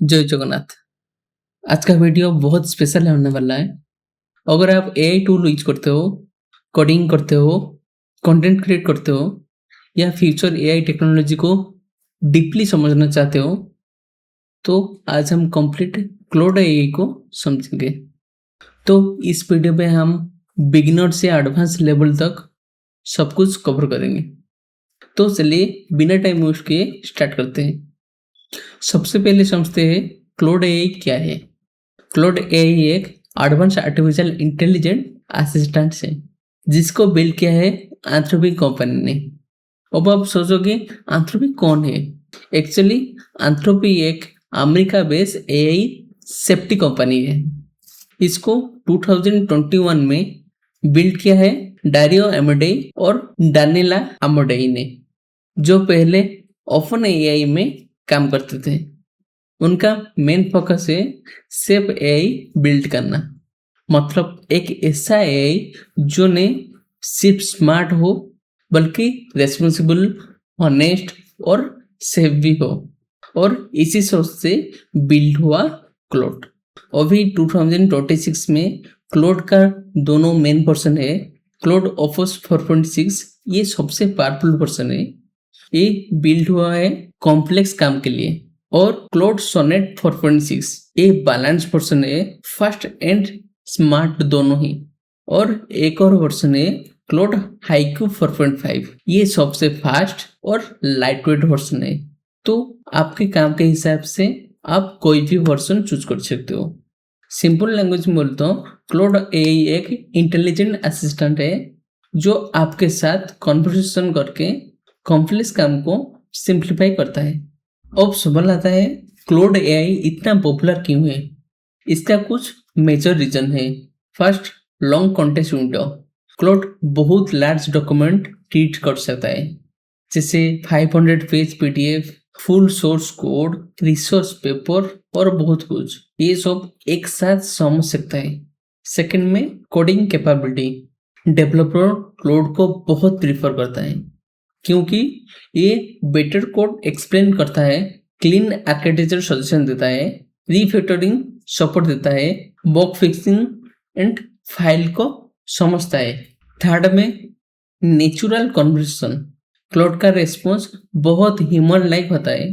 जय जगन्नाथ। आज का वीडियो बहुत स्पेशल होने वाला है। अगर आप एआई टूल यूज करते हो, कोडिंग करते हो, कंटेंट क्रिएट करते हो या फ्यूचर एआई टेक्नोलॉजी को डीपली समझना चाहते हो, तो आज हम कंप्लीट क्लाउड एआई को समझेंगे। तो इस वीडियो में हम बिगिनर से एडवांस लेवल तक सब कुछ कवर करेंगे। तो चलिए बिना टाइम वेस्ट किए स्टार्ट करते हैं। सबसे पहले समझते हैं क्लाउड एआई क्या है। क्लाउड एआई एक एडवांस आर्टिफिशियल इंटेलिजेंट असिस्टेंट है जिसको बिल्ड किया है एंथ्रोपिक कंपनी ने। अब आप सोचोगे एंथ्रोपिक कौन है? एक्चुअली एंथ्रोपी एक America based AI safety company है। इसको 2021 में बिल्ड किया है डारियो अमोडेई और डानिला अमोडेई ने, जो पहले ओपन एआई में काम करते थे। उनका मेन फोकस है सेफ एआई बिल्ड करना, मतलब एक ऐसा एआई जो ने सिर्फ स्मार्ट हो बल्कि रेस्पॉन्सिबल, ऑनेस्ट और सेफ भी हो। और इसी सोच से बिल्ड हुआ क्लाउड। अभी 2026 में क्लाउड का दोनों मेन वर्जन है। क्लाउड ऑफर्स 4.6 ये सबसे पावरफुल वर्जन है। ये बिल्ड हुआ है कॉम्प्लेक्स काम के लिए। और क्लाउड सोनेट 4.6 ये बैलेंस वर्जन है, फास्ट एंड स्मार्ट दोनों ही। और एक और वर्जन है क्लाउड हाइकू 4.5, ये सबसे फास्ट और लाइट वेट वर्जन है। तो आपके काम के हिसाब से आप कोई भी वर्जन चूज कर सकते हो। सिंपल लैंग्वेज में बोलता हूँ, क्लाउड एआई एक इंटेलिजेंट असिस्टेंट है जो आपके साथ कॉन्वर्सेशन करके कॉम्प्लेक्स काम को सिंप्लीफाई करता है। अब सवाल आता है क्लाउड एआई इतना पॉपुलर क्यों है? इसका कुछ मेजर रीजन है। First, long context window. Cloud बहुत लार्ज डॉक्यूमेंट ट्रीट कर सकता है, जैसे 500 page PDF, full source code, resource paper और बहुत कुछ। ये सब एक साथ समझ सकता है। सेकंड में कोडिंग कैपेबिलिटी। डेवलपर क्लाउड को बहुत प्रीफर करता है क्योंकि ये बेटर कोड एक्सप्लेन करता है, क्लीन आर्किटेक्चर सजेशन देता है, रीफैक्टरिंग सपोर्ट देता है, बग फिक्सिंग एंड फाइल को समझता है। थर्ड में नेचुरल कन्वर्सेशन। क्लाउड का रेस्पॉन्स बहुत ह्यूमन लाइक होता है।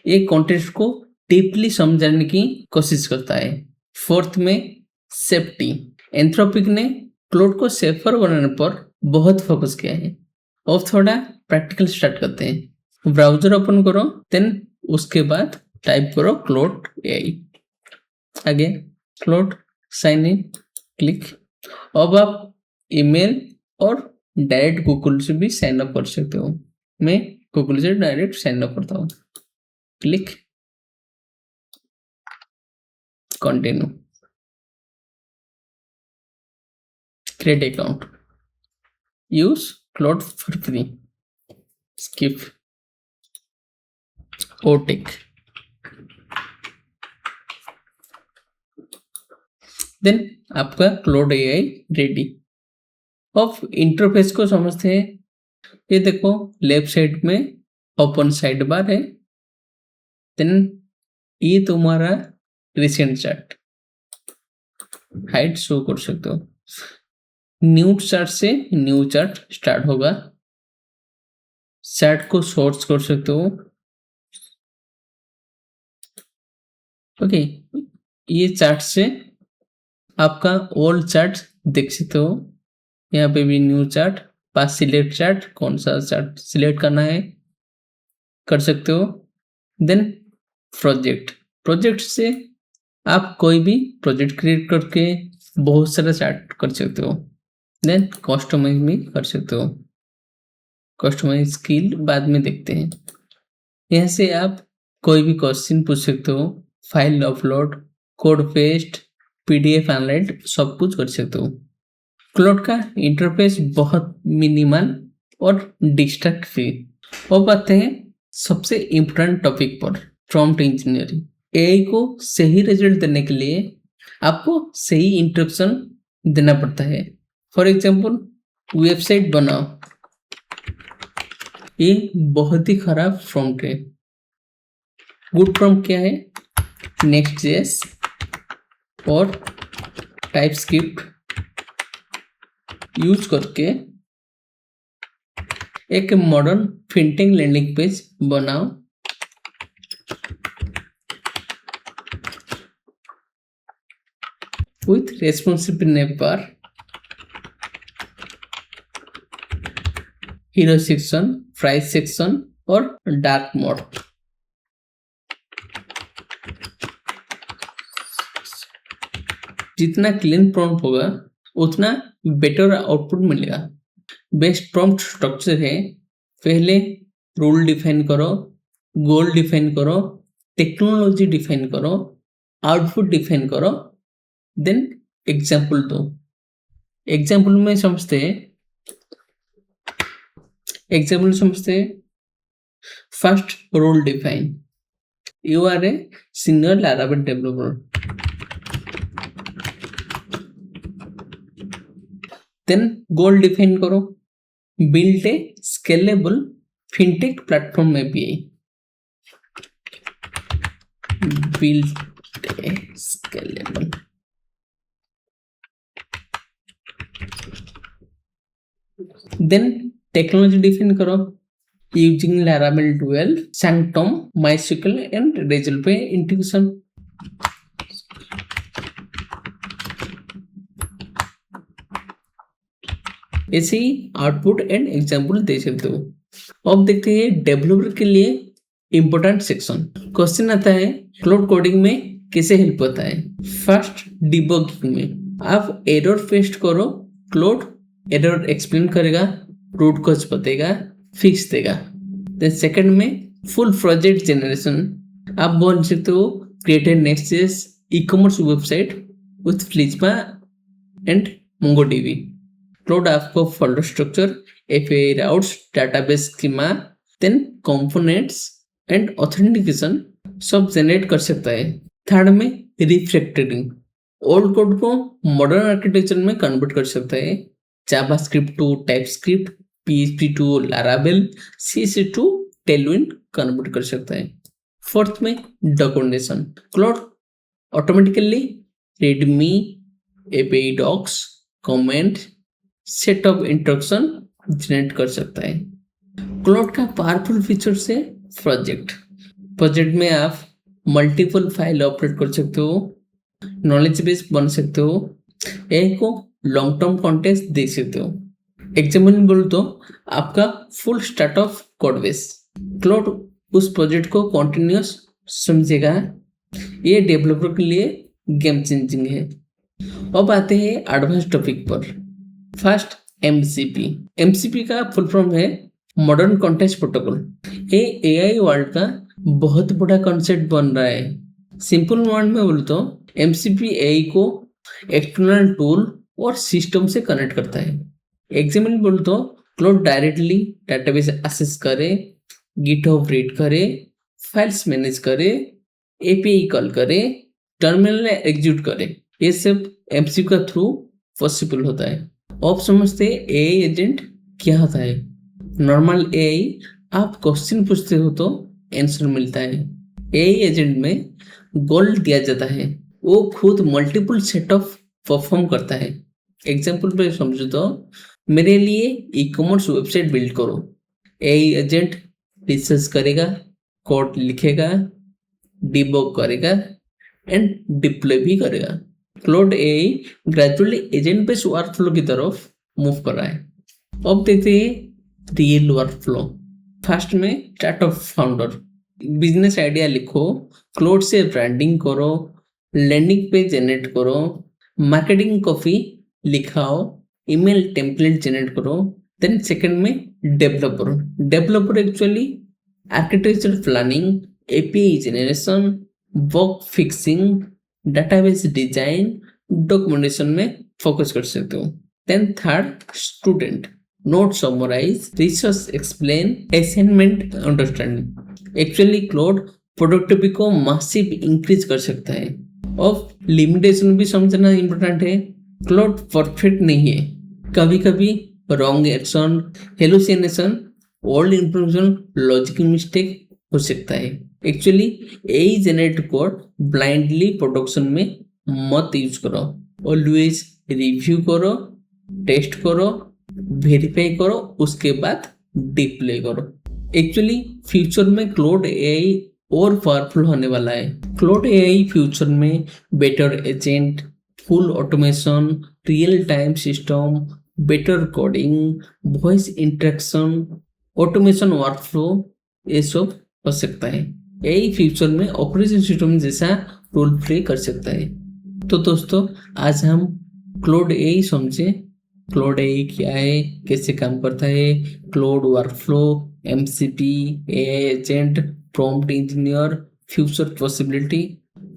ये कॉन्टेक्स्ट को डीपली समझने की कोशिश करता है। फोर्थ में सेफ्टी। एंथ्रोपिक ने क्लाउड को सेफर बनाने पर बहुत फोकस किया है। अब थोड़ा प्रैक्टिकल स्टार्ट करते हैं। ब्राउजर ओपन करो, देन उसके बाद टाइप करो क्लाउड एआई। आगे क्लाउड साइन इन क्लिक। अब आप ईमेल और डायरेक्ट गूगल से भी साइन अप कर सकते हो। मैं गूगल से डायरेक्ट साइन अप करता हूँ। Click continue. Create account. Use Claude for free. Skip ओटिक। देन आपका क्लाउड एआई रेडी। अब इंटरफेस को समझते हैं। ये देखो लेफ्ट साइड में ओपन साइड बार है। देन ये तुम्हारा रिसेंट चार्ट, हाइट शो कर सकते हो। न्यू चार्ट से न्यू चार्ट स्टार्ट होगा। चार्ट को सोर्स कर सकते हो। ओके, ये चार्ट से आपका ओल्ड चार्ट देख सकते हो। यहाँ पे भी न्यू चार्ट, पास सिलेक्ट चार्ट, कौन सा चार्ट सिलेक्ट करना है कर सकते हो। देन प्रोजेक्ट से आप कोई भी प्रोजेक्ट क्रिएट करके बहुत सारा चार्ट कर सकते हो। देन कस्टमाइज भी कर सकते हो। कस्टमाइज स्किल बाद में देखते हैं। यहाँ से आप कोई भी क्वेश्चन पूछ सकते हो, file upload, code paste, PDF analyse, सब कुछ कर सकते हो। क्लाउड का इंटरफेस बहुत मिनिमल और डिस्ट्रैक्ट फ्री। अब आते हैं सबसे इम्पोर्टेंट टॉपिक पर, प्रॉम्प्ट इंजीनियरिंग। एआई को सही रिजल्ट देने के लिए आपको सही इंस्ट्रक्शन देना पड़ता है। फॉर एग्जाम्पल, वेबसाइट बनाओ, ये बहुत ही खराब प्रॉम्प्ट है। गुड प्रॉम्प्ट क्या है? नेक्स्ट.जेएस और टाइपस्क्रिप्ट यूज करके एक मॉडर्न फिनटेक लैंडिंग पेज बनाओ। With responsive name bar, hero section, price section और डार्क मोड। जितना क्लीन प्रॉम्प्ट होगा उतना बेटर आउटपुट मिलेगा। बेस्ट प्रॉम्प्ट स्ट्रक्चर है, पहले रूल डिफाइन करो, गोल डिफाइन करो, टेक्नोलॉजी डिफाइन करो, आउटपुट डिफाइन करो, देन एग्जाम्पल दो। एग्जाम्पल में समझते first role define, you are a senior Laravel developer, then goal define करो, build a scalable fintech platform API, build a scalable, then technology define करो, using Laravel 12, Sanctum, MySQL and Razorpay integration। ऐसे ही output and example दे सकते हो। अब देखते हैं डेवलपर के लिए इंपॉर्टेंट सेक्शन। क्वेश्चन आता है क्लाउड कोडिंग में कैसे हेल्प होता है। फर्स्ट डिबगिंग में आप एरर फेस्ट करो, क्लाउड एरर एक्सप्लेन करेगा, रूट कॉज बताएगा, फिक्स देगा। देन सेकंड में फुल प्रोजेक्ट जनरेशन, आप बोल सकते हो create a Next JS ecommerce website with Prisma and MongoDB. Claude आपको folder structure, API routes, database schema, then components and authentication सब जनरेट कर सकता है। थर्ड में रिफैक्टरिंग, ओल्ड कोड को मॉडर्न आर्किटेक्चर में कन्वर्ट कर सकता है, JavaScript to TypeScript, PHP to Laravel, CC to Tailwind convert कर सकता है। फोर्थ में documentation, Claude automatically readme, API docs, comment, set of instruction generate कर सकता है। क्लाउड का पावरफुल फीचर से प्रोजेक्ट में आप मल्टीपल फाइल ऑपरेट कर सकते हो, नॉलेज बेस बन सकते हो, एक को लॉन्ग टर्म कॉन्टेक्स्ट दे सकते हो। एग्जाम्पल बोलो तो आपका full start of code base, cloud उस प्रोजेक्ट को कॉन्टिन्यूस समझेगा। ये डेवलपर के लिए गेम चेंजिंग है। अब आते हैं एडवांस टॉपिक पर। फर्स्ट MCP का फुल फॉर्म है मॉडर्न कॉन्टेक्स्ट प्रोटोकॉल। ये AI वर्ल्ड का बहुत बड़ा कॉन्सेप्ट बन रहा है। सिंपल वर्ड में बोलो तो MCP AI को एक्सटर्नल टूल और सिस्टम से कनेक्ट करता है। एग्जाम्पल बोलो तो क्लाउड डायरेक्टली डेटाबेस एक्सेस करे, गिटहब रीड करे, फाइल्स मैनेज करे, API कॉल करे, टर्मिनल एग्जीक्यूट करे, ये सब MCP का थ्रू पॉसिबल होता है। अब समझते हैं AI एजेंट क्या होता है। नॉर्मल AI आप क्वेश्चन पूछते हो तो आंसर मिलता है। AI एजेंट में गोल दिया जाता है, वो खुद मल्टीपल सेट ऑफ परफॉर्म करता है। एग्जाम्पल पे समझो तो मेरे लिए ई-कॉमर्स वेबसाइट बिल्ड करो। AI एजेंट रिसर्च करेगा, कोड लिखेगा, डिबग करेगा एंड डिप्लॉय भी करेगा। Claude AI gradually agent based workflow की तरफ मूव कर रहा है। अब देखते हैं रियल वर्कफ्लो। फर्स्ट में start of founder, business idea लिखो, क्लाउड से ब्रांडिंग करो, लैंडिंग पेज जनरेट करो, मार्केटिंग कॉपी लिखाओ, ईमेल टेम्पलेट जनरेट करो। देन सेकंड में developer actually architecture planning, API generation, bug fixing, database design, documentation में focus कर सकते हो। Then third student, note summarize, research explain, assignment understanding. Actually Claude productivity को massive increase कर सकता है। अब लिमिटेशन भी समझना इंपॉर्टेंट है। क्लाउड परफेक्ट नहीं है, कभी कभी wrong action, hallucination, old information, logical mistake हो सकता है। एक्चुअली यही जनरेट कोड ब्लाइंडली प्रोडक्शन में मत यूज करो। ऑलवेज रिव्यू करो, टेस्ट करो, वेरीफाई करो, उसके बाद डिप्लॉय करो। एक्चुअली फ्यूचर में क्लाउड एआई और पावरफुल होने वाला है। क्लाउड एआई फ्यूचर में better agent, full automation, real time system, better coding, voice interaction, automation workflow, ये सब हो सकता है। एआई फ्यूचर में ऑपरेशन सिस्टम जैसा रोल प्ले कर सकता है। तो दोस्तों आज हम क्लाउड एआई समझे। क्लाउड एआई क्या है, कैसे काम करता है, cloud workflow, MCP, AI agent, prompt engineer, future possibility.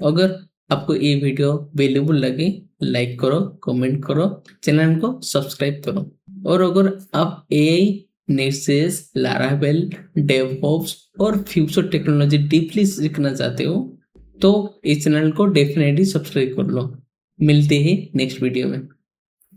अगर आपको ये वीडियो वैल्यूबल लगे लाइक करो, कमेंट करो, चैनल को सब्सक्राइब करो। और अगर आप एआई, नेसेस, लारावेल, डेवऑप्स और फ्यूचर टेक्नोलॉजी डीपली सीखना चाहते हो तो इस चैनल को डेफिनेटली सब्सक्राइब कर लो। मिलते हैं नेक्स्ट वीडियो में।